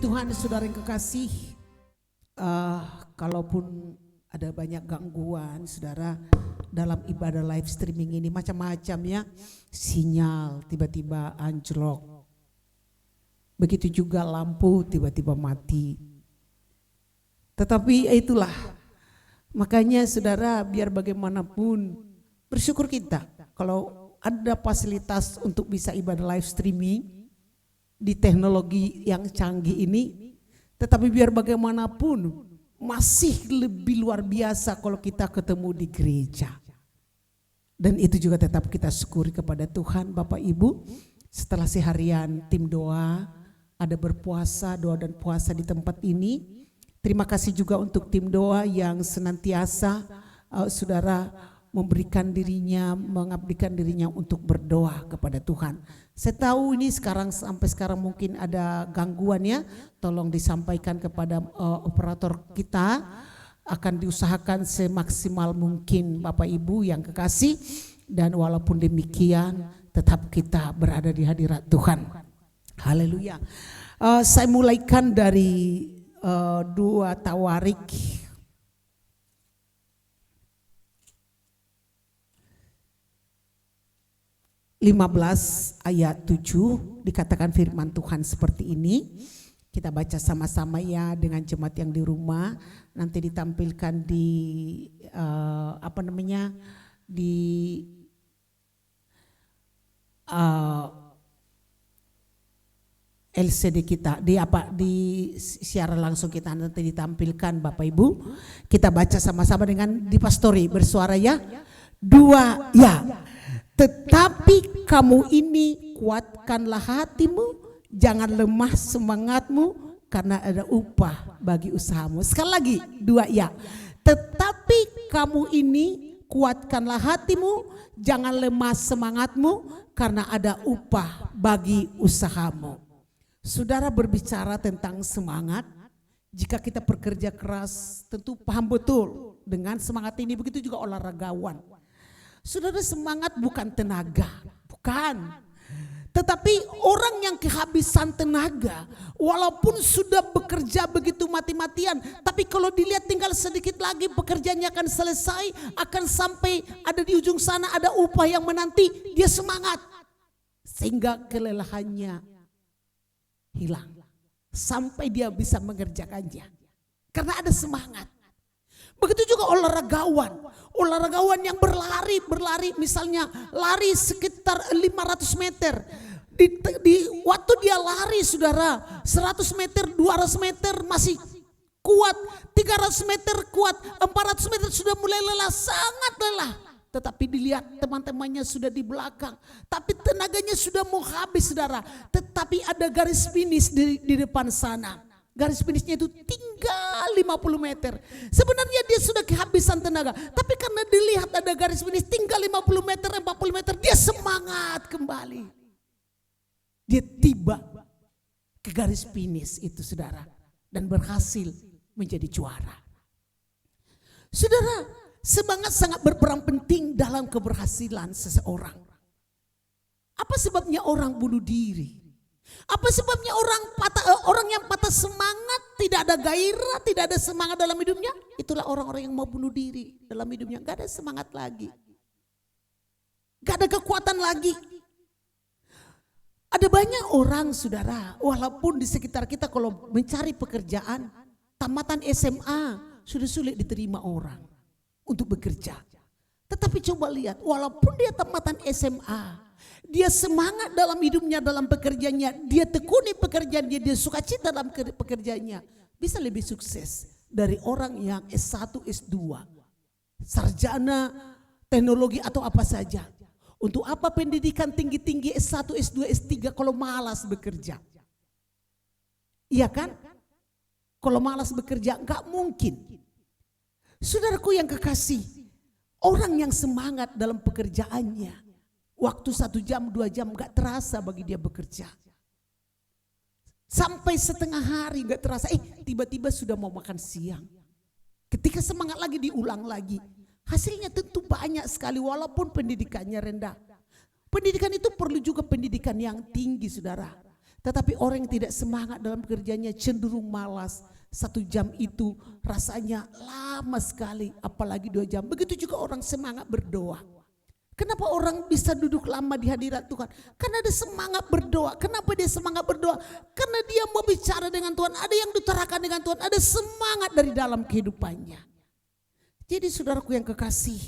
Tuhan, saudara yang kekasih, kalaupun ada banyak gangguan saudara dalam ibadah live streaming ini, macam-macam ya, sinyal tiba-tiba anjlok, begitu juga lampu tiba-tiba mati. Tetapi itulah makanya saudara, biar bagaimanapun bersyukur kita kalau ada fasilitas untuk bisa ibadah live streaming di teknologi yang canggih ini. Tetapi biar bagaimanapun masih lebih luar biasa kalau kita ketemu di gereja. Dan itu juga tetap kita syukuri kepada Tuhan. Bapak Ibu, setelah seharian tim doa ada berpuasa, doa dan puasa di tempat ini. Terima kasih juga untuk tim doa yang senantiasa saudara memberikan dirinya, mengabdikan dirinya untuk berdoa kepada Tuhan. Saya tahu ini sampai sekarang mungkin ada gangguan ya, tolong disampaikan kepada operator kita, akan diusahakan semaksimal mungkin Bapak Ibu yang kekasih, dan walaupun demikian tetap kita berada di hadirat Tuhan. Haleluya. Saya mulaikan dari 2 Tawarik 15 ayat 7, dikatakan firman Tuhan seperti ini. Kita baca sama-sama ya dengan jemaat yang di rumah. Nanti ditampilkan di di LCD kita, di siaran langsung kita nanti ditampilkan Bapak Ibu. Kita baca sama-sama dengan dipastori bersuara ya. 2 ya. Tetapi kamu ini kuatkanlah hatimu, jangan lemah semangatmu, karena ada upah bagi usahamu. Sekali lagi 2 ya. Tetapi kamu ini kuatkanlah hatimu, jangan lemah semangatmu, karena ada upah bagi usahamu. Saudara berbicara tentang semangat, jika kita bekerja keras tentu paham betul dengan semangat ini. Begitu juga olahragawan. Saudara, semangat bukan tenaga, bukan. Tetapi orang yang kehabisan tenaga, walaupun sudah bekerja begitu mati-matian, tapi kalau dilihat tinggal sedikit lagi pekerjaannya akan selesai, akan sampai ada di ujung sana ada upah yang menanti, dia semangat. Sehingga kelelahannya hilang, sampai dia bisa mengerjakannya. Karena ada semangat. Begitu juga olahragawan yang berlari misalnya lari sekitar 500 meter. Waktu dia lari saudara 100 meter, 200 meter masih kuat, 300 meter kuat, 400 meter sudah mulai lelah, sangat lelah. Tetapi dilihat teman-temannya sudah di belakang, tapi tenaganya sudah mau habis saudara. Tetapi ada garis finish di depan sana. Garis finishnya itu tinggal 50 meter. Sebenarnya dia sudah kehabisan tenaga, tapi karena dilihat ada garis finish tinggal 50 meter, 40 meter, dia semangat kembali. Dia tiba ke garis finish itu saudara, dan berhasil menjadi juara. Saudara, semangat sangat berperan penting dalam keberhasilan seseorang. Apa sebabnya orang bunuh diri? Apa sebabnya orang yang patah semangat, tidak ada gairah, tidak ada semangat dalam hidupnya? Itulah orang-orang yang mau bunuh diri dalam hidupnya. Gak ada semangat lagi, gak ada kekuatan lagi. Ada banyak orang saudara, walaupun di sekitar kita kalau mencari pekerjaan, tamatan SMA sudah sulit diterima orang untuk bekerja. Tetapi coba lihat, walaupun dia tamatan SMA, dia semangat dalam hidupnya, dalam pekerjaannya, dia tekuni pekerjaan dia sukacita dalam pekerjaannya, bisa lebih sukses dari orang yang S1, S2, sarjana teknologi atau apa saja. Untuk apa pendidikan tinggi-tinggi S1, S2, S3 kalau malas bekerja? Iya kan? Kalau malas bekerja gak mungkin. Saudaraku yang kekasih, orang yang semangat dalam pekerjaannya, waktu 1 jam 2 jam gak terasa bagi dia bekerja. Sampai setengah hari gak terasa, tiba-tiba sudah mau makan siang. Ketika semangat lagi diulang lagi. Hasilnya tentu banyak sekali walaupun pendidikannya rendah. Pendidikan itu perlu juga pendidikan yang tinggi saudara. Tetapi orang yang tidak semangat dalam kerjanya cenderung malas. 1 jam itu rasanya lama sekali, apalagi 2 jam. Begitu juga orang semangat berdoa. Kenapa orang bisa duduk lama di hadirat Tuhan? Karena dia semangat berdoa. Kenapa dia semangat berdoa? Karena dia mau bicara dengan Tuhan. Ada yang diutarakan dengan Tuhan. Ada semangat dari dalam kehidupannya. Jadi saudaraku yang kekasih,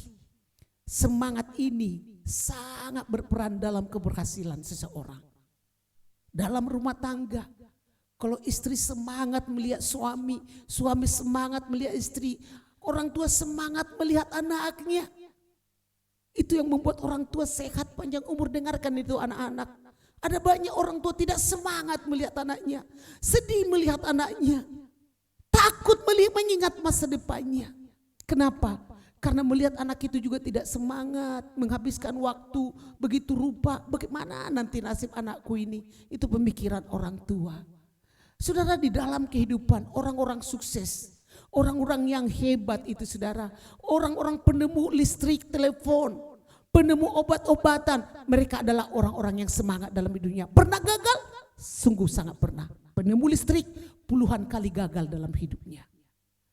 semangat ini sangat berperan dalam keberhasilan seseorang. Dalam rumah tangga, kalau istri semangat melihat suami, suami semangat melihat istri, orang tua semangat melihat anaknya. Itu yang membuat orang tua sehat panjang umur. Dengarkan itu anak-anak. Ada banyak orang tua tidak semangat melihat anaknya. Sedih melihat anaknya. Takut mengingat masa depannya. Kenapa? Karena melihat anak itu juga tidak semangat. Menghabiskan waktu begitu rupa. Bagaimana nanti nasib anakku ini? Itu pemikiran orang tua. Saudara, di dalam kehidupan orang-orang sukses, orang-orang yang hebat itu saudara, orang-orang penemu listrik, telepon, penemu obat-obatan, mereka adalah orang-orang yang semangat dalam hidupnya. Pernah gagal? Sungguh sangat pernah. Penemu listrik puluhan kali gagal dalam hidupnya.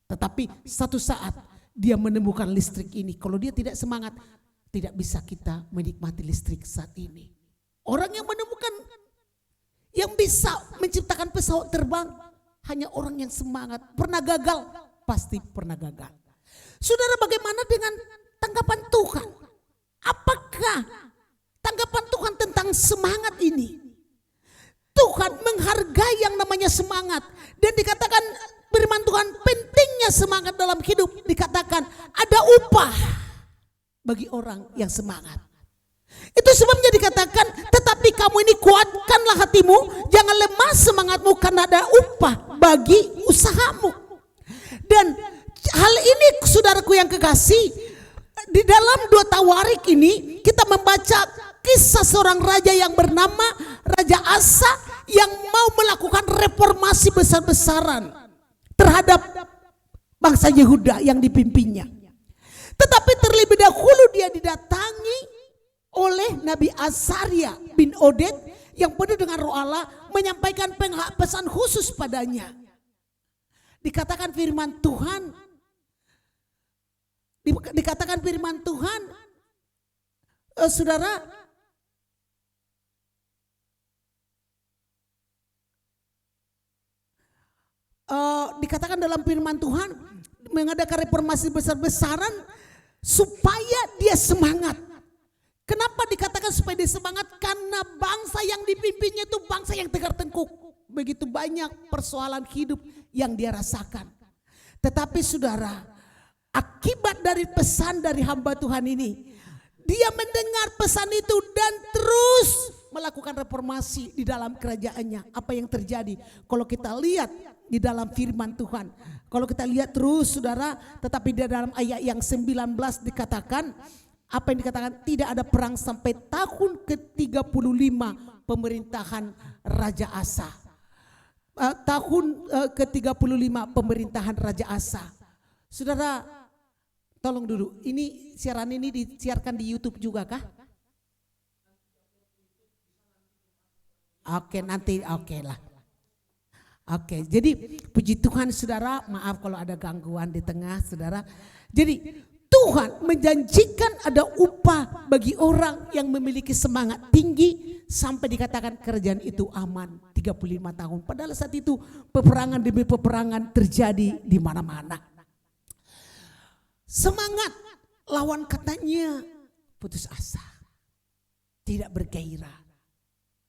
Tetapi satu saat dia menemukan listrik ini. Kalau dia tidak semangat, tidak bisa kita menikmati listrik saat ini. Orang yang menemukan, yang bisa menciptakan pesawat terbang, hanya orang yang semangat. Pernah gagal? Pasti pernah gagal. Saudara, bagaimana dengan tanggapan Tuhan? Apakah tanggapan Tuhan tentang semangat ini? Tuhan menghargai yang namanya semangat. Dan dikatakan firman Tuhan, pentingnya semangat dalam hidup. Dikatakan ada upah bagi orang yang semangat. Itu sebabnya dikatakan, tetapi kamu ini kuatkanlah hatimu, jangan lemah semangatmu, karena ada upah bagi usahamu. Dan hal ini saudaraku yang kekasih, di dalam 2 Tawarik ini kita membaca kisah seorang raja yang bernama Raja Asa yang mau melakukan reformasi besar-besaran terhadap bangsa Yehuda yang dipimpinnya. Tetapi terlebih dahulu dia didatangi oleh Nabi Azaria bin Oded yang penuh dengan roh Allah, menyampaikan pesan khusus padanya. Dikatakan firman Tuhan, saudara, dikatakan dalam firman Tuhan mengadakan reformasi besar-besaran supaya dia semangat. Kenapa dikatakan supaya dia semangat? Karena bangsa yang dipimpinnya itu bangsa yang tegar tengkuk. Begitu banyak persoalan hidup yang dia rasakan. Tetapi saudara, akibat dari pesan dari hamba Tuhan ini, dia mendengar pesan itu dan terus melakukan reformasi di dalam kerajaannya. Apa yang terjadi? Kalau kita lihat di dalam firman Tuhan, kalau kita lihat terus saudara, tetapi di dalam ayat yang 19 dikatakan, apa yang dikatakan, tidak ada perang sampai tahun ke-35 pemerintahan Raja Asa. Tahun ke-35 pemerintahan Raja Asa. Saudara, tolong dulu, ini siaran ini disiarkan di YouTube juga kah? Oke, nanti oke lah. Oke, jadi puji Tuhan saudara, maaf kalau ada gangguan di tengah saudara. Jadi Tuhan menjanjikan ada upah bagi orang yang memiliki semangat tinggi sampai dikatakan kerajaan itu aman 35 tahun. Padahal saat itu peperangan demi peperangan terjadi di mana-mana. Semangat lawan katanya putus asa, tidak bergairah.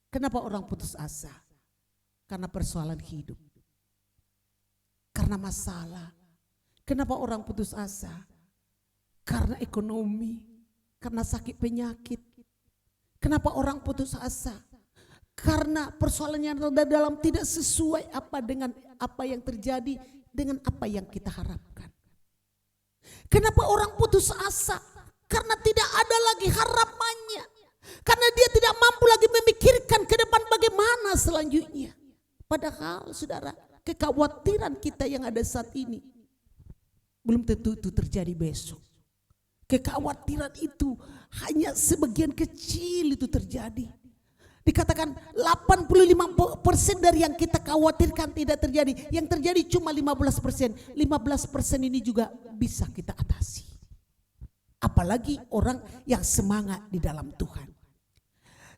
Kenapa orang putus asa? Karena persoalan hidup, karena masalah. Kenapa orang putus asa? Karena ekonomi, karena sakit penyakit. Kenapa orang putus asa? Karena persoalannya dalam tidak sesuai dengan apa yang terjadi, dengan apa yang kita harapkan. Kenapa orang putus asa? Karena tidak ada lagi harapannya. Karena dia tidak mampu lagi memikirkan ke depan bagaimana selanjutnya. Padahal saudara, kekhawatiran kita yang ada saat ini belum tentu itu terjadi besok. Kekhawatiran itu hanya sebagian kecil itu terjadi. Dikatakan 85% dari yang kita khawatirkan tidak terjadi. Yang terjadi cuma 15%. 15% ini juga bisa kita atasi. Apalagi orang yang semangat di dalam Tuhan.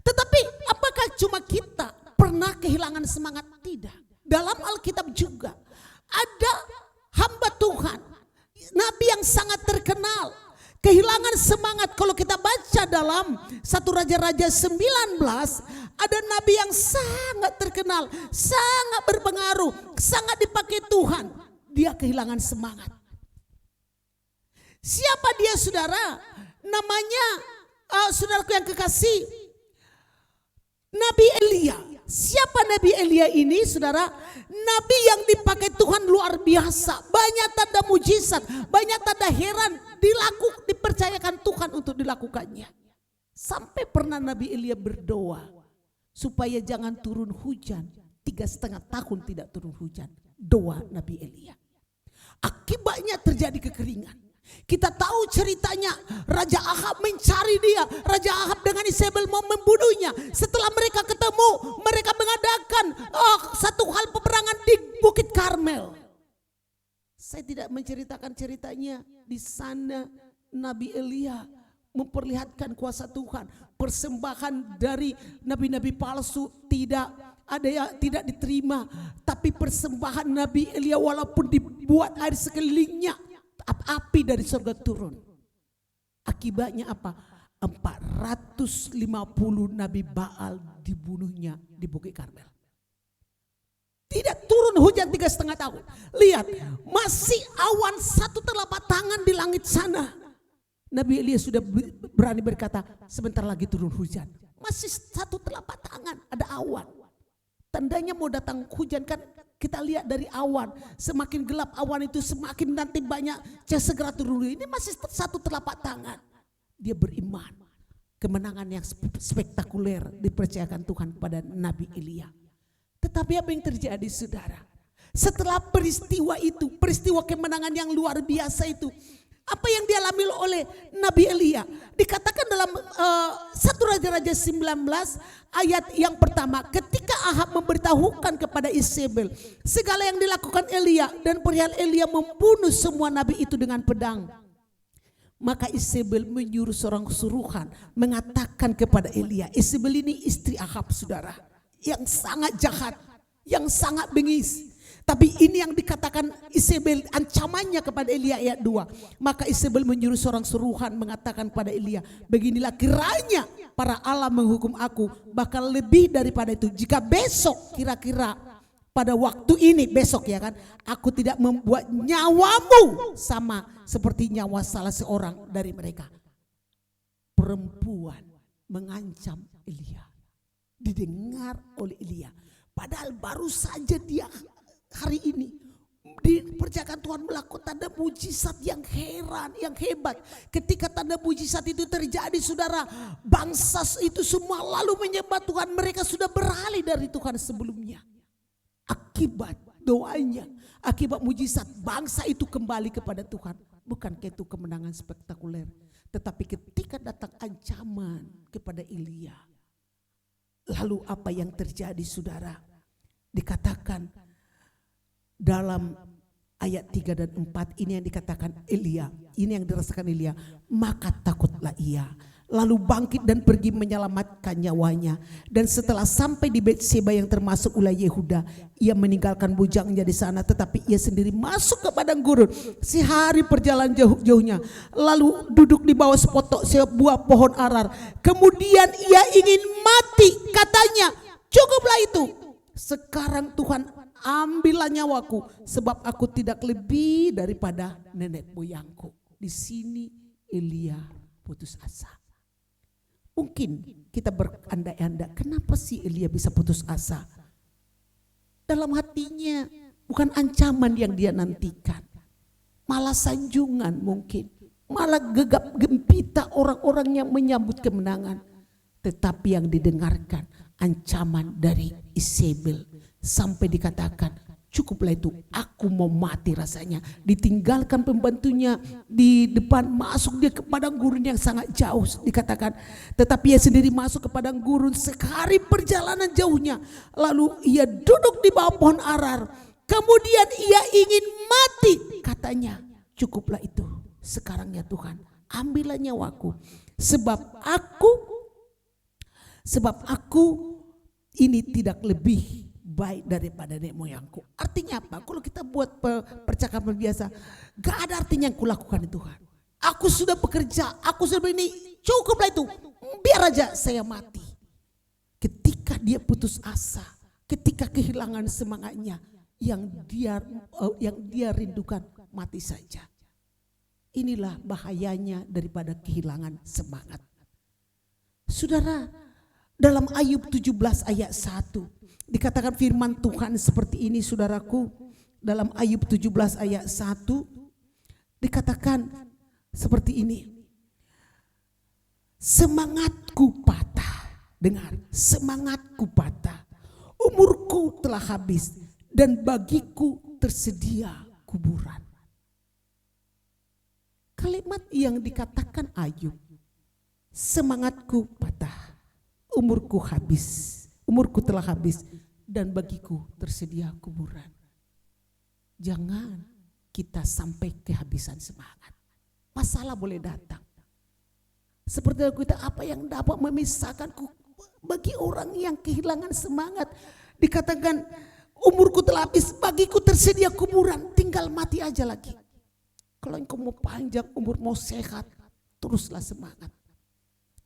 Tetapi apakah cuma kita pernah kehilangan semangat? Tidak. Dalam Alkitab juga ada hamba Tuhan, nabi yang sangat terkenal, kehilangan semangat. Kalau kita baca dalam 1 Raja-Raja 19, ada nabi yang sangat terkenal, sangat berpengaruh, sangat dipakai Tuhan. Dia kehilangan semangat. Siapa dia, saudara? Namanya, saudaraku yang kekasih, Nabi Elia. Siapa Nabi Elia ini, saudara? Nabi yang dipakai Tuhan luar biasa. Banyak tanda mujizat, banyak tanda heran dipercayakan Tuhan untuk dilakukannya. Sampai pernah Nabi Elia berdoa supaya jangan turun hujan. 3,5 tahun tidak turun hujan. Doa Nabi Elia. Akibatnya terjadi kekeringan. Kita tahu ceritanya, Raja Ahab mencari dia. Raja Ahab dengan Isabel mau membunuhnya. Setelah mereka ketemu, mereka mengadakan satu hal peperangan di Bukit Karmel. Saya tidak menceritakan ceritanya. Di sana Nabi Elia memperlihatkan kuasa Tuhan. Persembahan dari nabi-nabi palsu tidak ada yang tidak diterima. Tapi persembahan Nabi Elia walaupun dibuat air sekelilingnya, api dari surga turun. Akibatnya apa? 450 Nabi Baal dibunuhnya di Bukit Karmel. Tidak turun hujan 3,5 tahun. Lihat, masih awan 1 telapak tangan di langit sana. Nabi Elia sudah berani berkata, sebentar lagi turun hujan. Masih 1 telapak tangan, ada awan. Tandanya mau datang hujan kan. Kita lihat dari awan, semakin gelap awan itu semakin nanti banyak segera turun. Ini masih 1 telapak tangan. Dia beriman. Kemenangan yang spektakuler dipercayakan Tuhan kepada Nabi Elia. Tetapi apa yang terjadi, saudara? Setelah peristiwa itu, peristiwa kemenangan yang luar biasa itu, apa yang dialami oleh Nabi Elia? Dikatakan dalam 1 Raja-Raja 19 ayat yang pertama, ketika Ahab memberitahukan kepada Isabel segala yang dilakukan Elia dan perihal Elia membunuh semua nabi itu dengan pedang, maka Isabel menyuruh seorang suruhan mengatakan kepada Elia. Isabel ini istri Ahab, saudara, yang sangat jahat, yang sangat bengis. Tapi ini yang dikatakan Isabel, ancamannya kepada Elia ayat 2. Maka Isabel menyuruh seorang suruhan mengatakan pada Elia, beginilah kiranya para Allah menghukum aku, bahkan lebih daripada itu, jika besok kira-kira pada waktu ini, besok ya kan, aku tidak membuat nyawamu sama seperti nyawa salah seorang dari mereka. Perempuan mengancam Elia, didengar oleh Elia, padahal baru saja dia hari ini dipercayakan Tuhan melakukan tanda mujizat yang heran, yang hebat. Ketika tanda mujizat itu terjadi, saudara, bangsa itu semua lalu menyembah Tuhan. Mereka sudah beralih dari Tuhan sebelumnya. Akibat doanya, akibat mujizat, bangsa itu kembali kepada Tuhan. Bukankah itu kemenangan spektakuler? Tetapi ketika datang ancaman kepada Elia, lalu apa yang terjadi, saudara? Dikatakan dalam ayat 3 dan 4 ini yang dikatakan Elia, ini yang dirasakan Elia, maka takutlah ia, lalu bangkit dan pergi menyelamatkan nyawanya. Dan setelah sampai di Betseba yang termasuk wilayah Yehuda, ia meninggalkan bujangnya di sana, tetapi ia sendiri masuk ke padang gurun sehari perjalanan jauh-jauhnya, lalu duduk di bawah sebuah pohon arar. Kemudian ia ingin mati, katanya, cukuplah itu, sekarang Tuhan ambillah nyawaku, sebab aku tidak lebih daripada nenek moyangku. Di sini Elia putus asa. Mungkin kita berandai-andai, kenapa sih Elia bisa putus asa? Dalam hatinya bukan ancaman yang dia nantikan, malah sanjungan mungkin, malah gegap gempita orang-orang yang menyambut kemenangan. Tetapi yang didengarkan ancaman dari Isabel, sampai dikatakan Cukuplah itu, aku mau mati rasanya. Ditinggalkan pembantunya di depan, masuk dia ke padang gurun yang sangat jauh dikatakan. Tetapi ia sendiri masuk ke padang gurun sekali perjalanan jauhnya. Lalu ia duduk di bawah pohon arar. Kemudian ia ingin mati, katanya. Cukuplah itu, sekarang ya Tuhan, ambillah nyawaku. Sebab aku ini tidak lebih baik daripada nenek moyangku. Artinya apa? Kalau kita buat percakapan biasa, gak ada artinya yang kulakukan Tuhan. Aku sudah bekerja, aku sudah begini, cukuplah itu, biar aja saya mati. Ketika dia putus asa, ketika kehilangan semangatnya, yang dia rindukan mati saja. Inilah bahayanya daripada kehilangan semangat. Saudara, dalam Ayub 17 ayat 1 dikatakan firman Tuhan seperti ini, saudaraku. Dalam Ayub 17 ayat 1 dikatakan seperti ini. Semangatku patah, dengar, semangatku patah, umurku telah habis dan bagiku tersedia kuburan. Kalimat yang dikatakan Ayub, semangatku patah, umurku telah habis dan bagiku tersedia kuburan. Jangan kita sampai kehabisan semangat. Masalah boleh datang. Seperti kita, apa yang dapat memisahkanku bagi orang yang kehilangan semangat. Dikatakan umurku telah habis, bagiku tersedia kuburan, tinggal mati aja lagi. Kalau engkau mau panjang umur, mau sehat, teruslah semangat.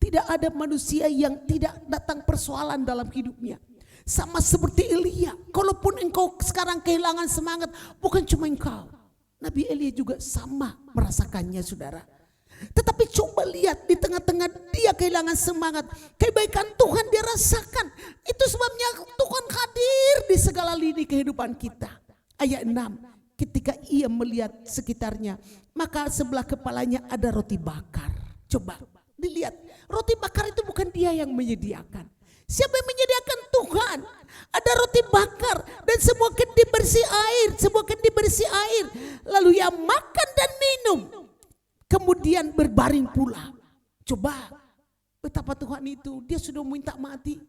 Tidak ada manusia yang tidak datang persoalan dalam hidupnya. Sama seperti Elia. Kalaupun engkau sekarang kehilangan semangat, bukan cuma engkau. Nabi Elia juga sama merasakannya, saudara. Tetapi coba lihat, di tengah-tengah dia kehilangan semangat, kebaikan Tuhan dia rasakan. Itu sebabnya Tuhan hadir di segala lini kehidupan kita. Ayat 6, ketika ia melihat sekitarnya, maka sebelah kepalanya ada roti bakar. Coba dilihat, roti bakar itu bukan dia yang menyediakan. Siapa yang menyediakan? Tuhan. Ada roti bakar dan semua kendi bersih air. Lalu ia makan dan minum. Kemudian berbaring pula. Coba betapa Tuhan itu, dia sudah minta mati.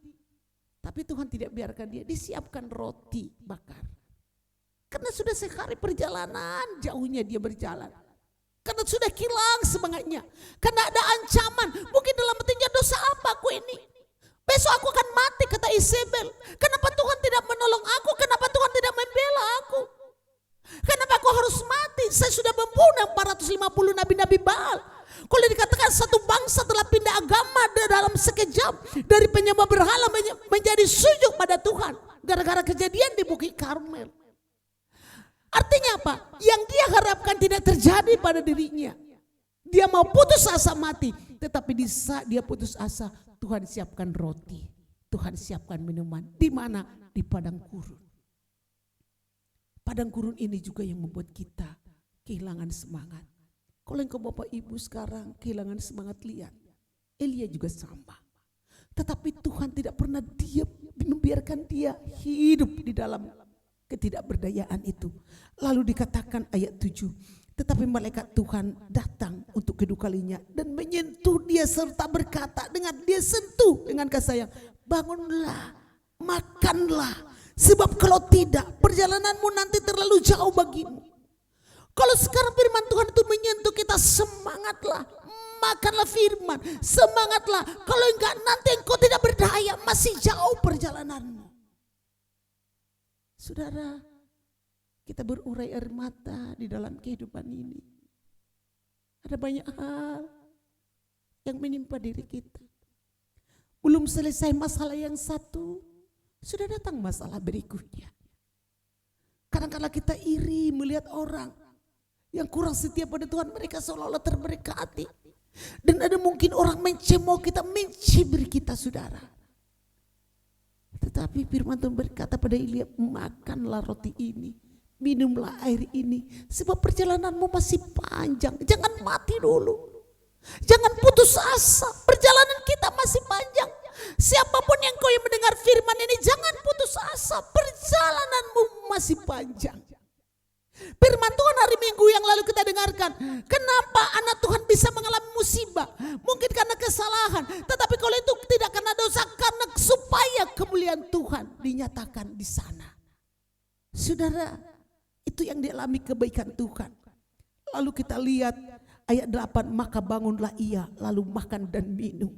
Tapi Tuhan tidak biarkan dia, disiapkan roti bakar. Karena sudah sekali perjalanan, jauhnya dia berjalan. Karena sudah hilang semangatnya. Karena ada ancaman, mungkin dalam hatinya, dosa apa aku ini? Besok aku akan mati, kata Isabel. Kenapa Tuhan tidak menolong aku? Kenapa Tuhan tidak membela aku? Kenapa aku harus mati? Saya sudah membunuh 450 nabi-nabi Baal. Kalau dikatakan satu bangsa telah pindah agama dalam sekejap, dari penyembah berhala menjadi sujud pada Tuhan, gara-gara kejadian di Bukit Karmel. Artinya apa? Yang dia harapkan tidak terjadi pada dirinya. Dia mau putus asa mati, tetapi di saat dia putus asa, Tuhan siapkan roti, Tuhan siapkan minuman. Di mana? Di padang gurun. Padang gurun ini juga yang membuat kita kehilangan semangat. Kalau engkau Bapak Ibu sekarang kehilangan semangat, lihat, Elia juga sama. Tetapi Tuhan tidak pernah membiarkan dia hidup di dalam ketidakberdayaan itu. Lalu dikatakan ayat 7, tetapi malaikat Tuhan datang untuk kedua kalinya dan menyentuh dia serta berkata, dengan dia sentuh dengan kasih sayang, bangunlah, makanlah, sebab kalau tidak perjalananmu nanti terlalu jauh bagimu. Kalau sekarang firman Tuhan itu menyentuh kita, semangatlah, makanlah firman, semangatlah. Kalau enggak nanti engkau tidak berdaya, masih jauh perjalananmu. Saudara, kita berurai air mata di dalam kehidupan ini. Ada banyak hal yang menimpa diri kita. Belum selesai masalah yang satu, sudah datang masalah berikutnya. Kadang-kadang kita iri melihat orang yang kurang setia pada Tuhan, mereka seolah-olah terberkati. Dan ada mungkin orang mencemooh kita, mencibir kita, saudara. Tetapi firman Tuhan berkata pada Elia, makanlah roti ini, minumlah air ini, sebab perjalananmu masih panjang. Jangan mati dulu, jangan putus asa, perjalanan kita masih panjang. Siapapun yang kau yang mendengar firman ini, jangan putus asa, perjalananmu masih panjang. Firman Tuhan hari Minggu yang lalu kita dengarkan, kenapa anak Tuhan bisa mengalami musibah? Mungkin karena kesalahan, tetapi kalau itu tidak karena dosa, karena supaya kemuliaan Tuhan dinyatakan di sana. Saudara, itu yang dialami kebaikan Tuhan. Lalu kita lihat ayat 8, maka bangunlah ia lalu makan dan minum.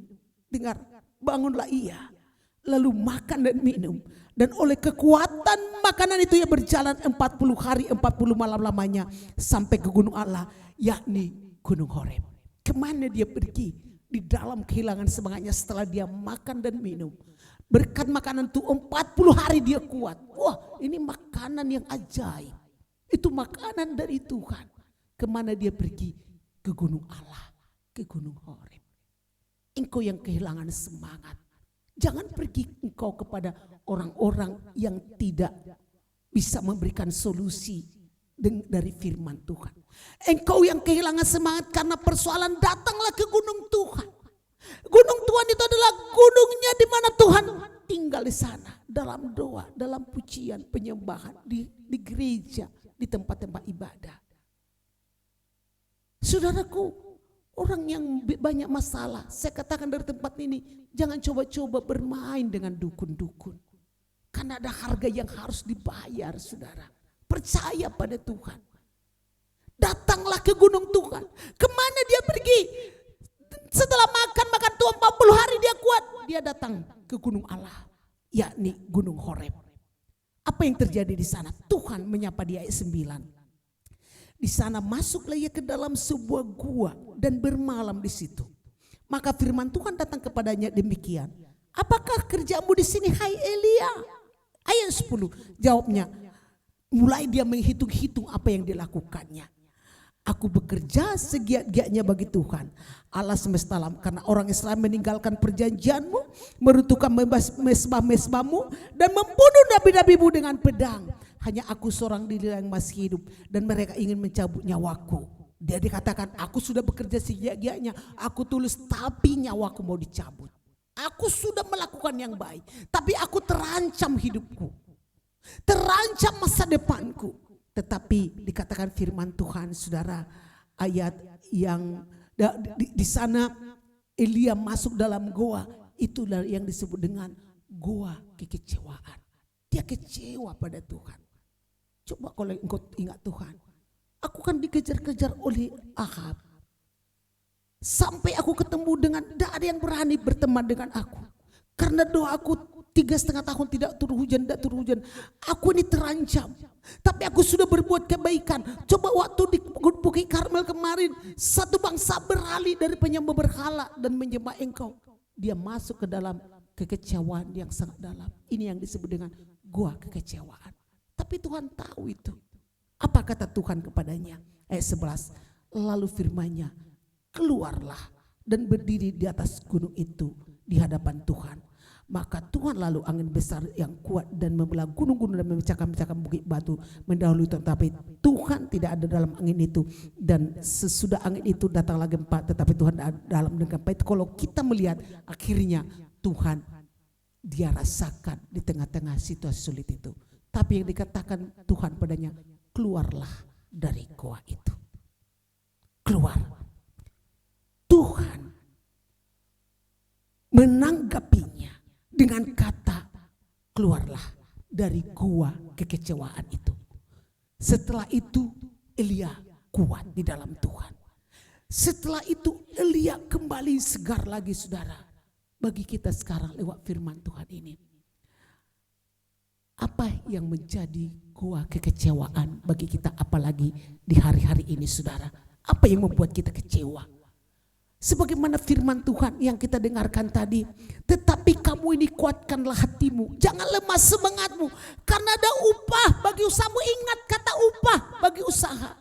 Dengar, bangunlah ia lalu makan dan minum. Dan oleh kekuatan makanan itu ia berjalan 40 hari 40 malam lamanya sampai ke gunung Allah, yakni Gunung Horeb. Kemana dia pergi? Di dalam kehilangan semangatnya setelah dia makan dan minum. Berkat makanan itu 40 hari dia kuat. Wah, ini makanan yang ajaib. Itu makanan dari Tuhan. Kemana dia pergi? Ke gunung Allah, ke Gunung Horeb. Engkau yang kehilangan semangat, jangan pergi engkau kepada orang-orang yang tidak bisa memberikan solusi dari firman Tuhan. Engkau yang kehilangan semangat karena persoalan, datanglah ke gunung Tuhan. Gunung Tuhan itu adalah gunungnya di mana Tuhan tinggal di sana. Dalam doa, dalam pujian, penyembahan, di gereja, di tempat-tempat ibadah. Saudaraku, orang yang banyak masalah, saya katakan dari tempat ini, jangan coba-coba bermain dengan dukun-dukun. Karena ada harga yang harus dibayar, saudara. Percaya pada Tuhan. Datanglah ke gunung Tuhan. Kemana dia pergi? Setelah makan Tuhan 40 hari dia kuat. Dia datang ke gunung Allah, yakni Gunung Horeb. Apa yang terjadi di sana? Tuhan menyapa dia ayat 9. Di sana masuklah ia ke dalam sebuah gua dan bermalam di situ. Maka firman Tuhan datang kepadanya demikian. Apakah kerjamu di sini, hai Elia? Ayat 10. Jawabnya, mulai dia menghitung-hitung apa yang dilakukannya. Aku bekerja segiat-giatnya bagi Tuhan Allah semesta alam, karena orang Israel meninggalkan perjanjianmu, meruntuhkan mesbah-mesbahmu, dan membunuh nabi-nabimu dengan pedang. Hanya aku seorang diri yang masih hidup, dan mereka ingin mencabut nyawaku. Dia dikatakan, aku sudah bekerja segiat-giatnya, aku tulus, tapi nyawaku mau dicabut. Aku sudah melakukan yang baik, tapi aku terancam hidupku, terancam masa depanku. Tetapi dikatakan firman Tuhan, saudara, ayat yang di sana Elia masuk dalam goa, itulah yang disebut dengan goa kekecewaan. Dia kecewa pada Tuhan. Coba kalau engkau ingat Tuhan, aku kan dikejar-kejar oleh Ahab. Sampai aku ketemu dengan, tidak ada yang berani berteman dengan aku. Karena doaku 3,5 tahun tidak turun hujan. Aku ini terancam. Tapi aku sudah berbuat kebaikan. Coba waktu di Bukit Karmel kemarin, satu bangsa beralih dari penyembah berhala dan menyembah engkau. Dia masuk ke dalam kekecewaan yang sangat dalam. Ini yang disebut dengan gua kekecewaan. Tapi Tuhan tahu itu. Apa kata Tuhan kepadanya? Ayat 11. Lalu firman-Nya, keluarlah dan berdiri di atas gunung itu di hadapan Tuhan. Maka Tuhan lalu angin besar yang kuat dan membelah gunung-gunung dan memecahkan bukit batu mendahului Tuhan. Tapi Tuhan tidak ada dalam angin itu, dan sesudah angin itu datanglah gempa, tetapi Tuhan dalam gempa itu. Kalau kita melihat akhirnya Tuhan dia rasakan di tengah-tengah situasi sulit itu. Tapi yang dikatakan Tuhan padanya, keluarlah dari goa itu. Keluar. Tuhan menanggapinya dengan kata, keluarlah dari gua kekecewaan itu. Setelah itu Elia kuat di dalam Tuhan. Setelah itu Elia kembali segar lagi, saudara. Bagi kita sekarang lewat firman Tuhan ini, apa yang menjadi gua kekecewaan bagi kita, apalagi di hari-hari ini, saudara? Apa yang membuat kita kecewa? Sebagaimana firman Tuhan yang kita dengarkan tadi, tetapi kamu ini kuatkanlah hatimu, jangan lemah semangatmu, karena ada upah bagi usahamu. Ingat kata upah bagi usaha.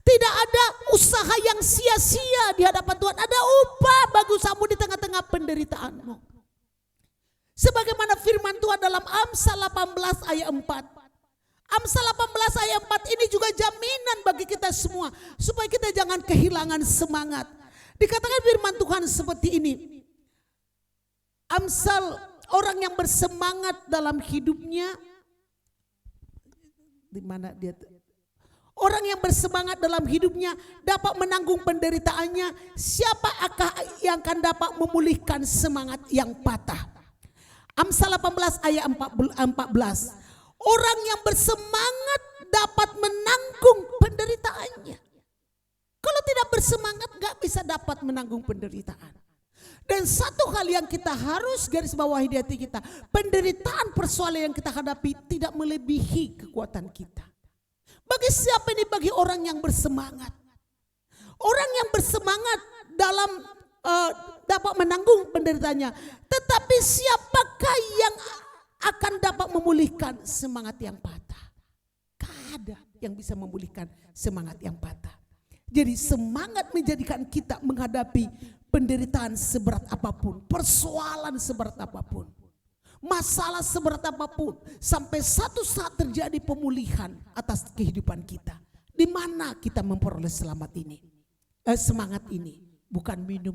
Tidak ada usaha yang sia-sia di hadapan Tuhan. Ada upah bagi usahamu di tengah-tengah penderitaanmu. Sebagaimana firman Tuhan dalam Amsal 18 ayat 4. Amsal 18 ayat 4 ini juga jaminan bagi kita semua, supaya kita jangan kehilangan semangat. Dikatakan firman Tuhan seperti ini. Amsal orang yang bersemangat dalam hidupnya, di mana dia? Orang yang bersemangat dalam hidupnya dapat menanggung penderitaannya. Siapakah yang akan dapat memulihkan semangat yang patah? Amsal 18 ayat 14. Orang yang bersemangat dapat menanggung penderitaannya. Kalau tidak bersemangat gak bisa dapat menanggung penderitaan. Dan satu hal yang kita harus garis bawahi di hati kita, penderitaan persoalan yang kita hadapi tidak melebihi kekuatan kita. Bagi siapa ini? Bagi orang yang bersemangat. Orang yang bersemangat dalam dapat menanggung penderitaannya. Tetapi siapakah yang akan dapat memulihkan semangat yang patah? Gak ada yang bisa memulihkan semangat yang patah. Jadi semangat menjadikan kita menghadapi penderitaan seberat apapun, persoalan seberat apapun, masalah seberat apapun, sampai satu saat terjadi pemulihan atas kehidupan kita. Di mana kita memperoleh semangat ini? Bukan minum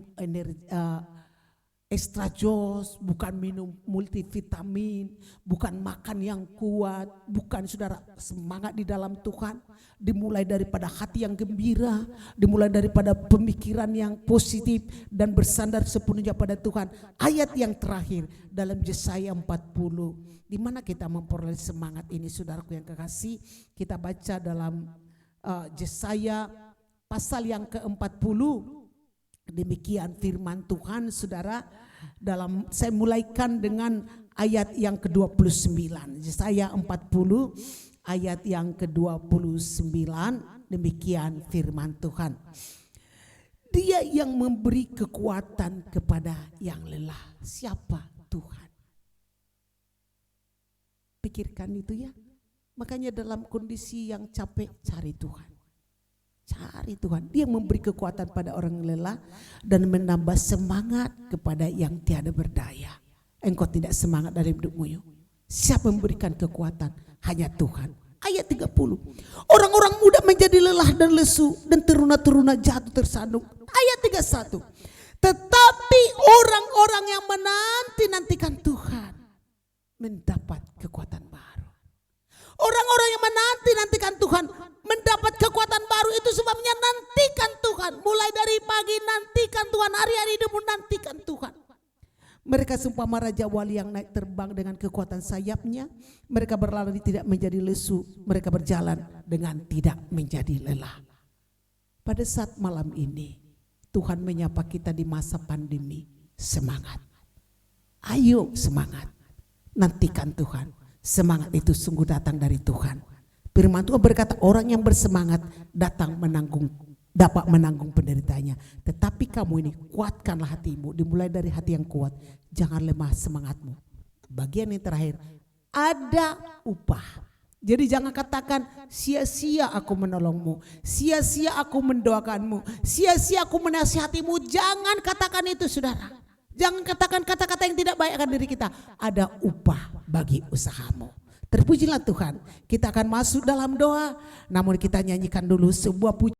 extra jos, bukan minum multivitamin, bukan makan yang kuat, bukan, saudara. Semangat di dalam Tuhan dimulai daripada hati yang gembira, dimulai daripada pemikiran yang positif dan bersandar sepenuhnya pada Tuhan. Ayat yang terakhir dalam Yesaya 40, di mana kita memperoleh semangat ini, saudaraku yang kekasih. Kita baca dalam Yesaya pasal yang ke-40. Demikian firman Tuhan, saudara. Saya mulaikan dengan ayat yang ke-29. Yesaya 40 ayat yang ke-29. Demikian firman Tuhan. Dia yang memberi kekuatan kepada yang lelah. Siapa? Tuhan. Pikirkan itu ya. Makanya dalam kondisi yang capek, cari Tuhan. Cari Tuhan. Dia memberi kekuatan pada orang lelah dan menambah semangat kepada yang tiada berdaya. Engkau tidak semangat dari hidupmu yuk. Siapa memberikan kekuatan? Hanya Tuhan. Ayat 30. Orang-orang muda menjadi lelah dan lesu dan teruna-teruna jatuh tersandung. Ayat 31. Tetapi orang-orang yang menanti-nantikan Tuhan mendapat kekuatan baru. Orang-orang yang menanti-nantikan Tuhan mendapat kekuatan baru. Itu sebabnya nantikan Tuhan. Mulai dari pagi nantikan Tuhan. Hari-hari hidupmu nantikan Tuhan. Mereka seumpama raja wali yang naik terbang dengan kekuatan sayapnya. Mereka berlari tidak menjadi lesu. Mereka berjalan dengan tidak menjadi lelah. Pada saat malam ini Tuhan menyapa kita di masa pandemi. Semangat. Ayo semangat. Nantikan Tuhan. Semangat itu sungguh datang dari Tuhan. Firman Tuhan berkata orang yang bersemangat dapat menanggung penderitaannya. Tetapi kamu ini kuatkanlah hatimu. Dimulai dari hati yang kuat. Jangan lemah semangatmu. Bagian yang terakhir, ada upah. Jadi jangan katakan sia-sia aku menolongmu, sia-sia aku mendoakanmu, sia-sia aku menasihatimu. Jangan katakan itu, saudara. Jangan katakan kata-kata yang tidak baik akan diri kita. Ada upah bagi usahamu. Terpujilah Tuhan. Kita akan masuk dalam doa. Namun kita nyanyikan dulu sebuah pujian.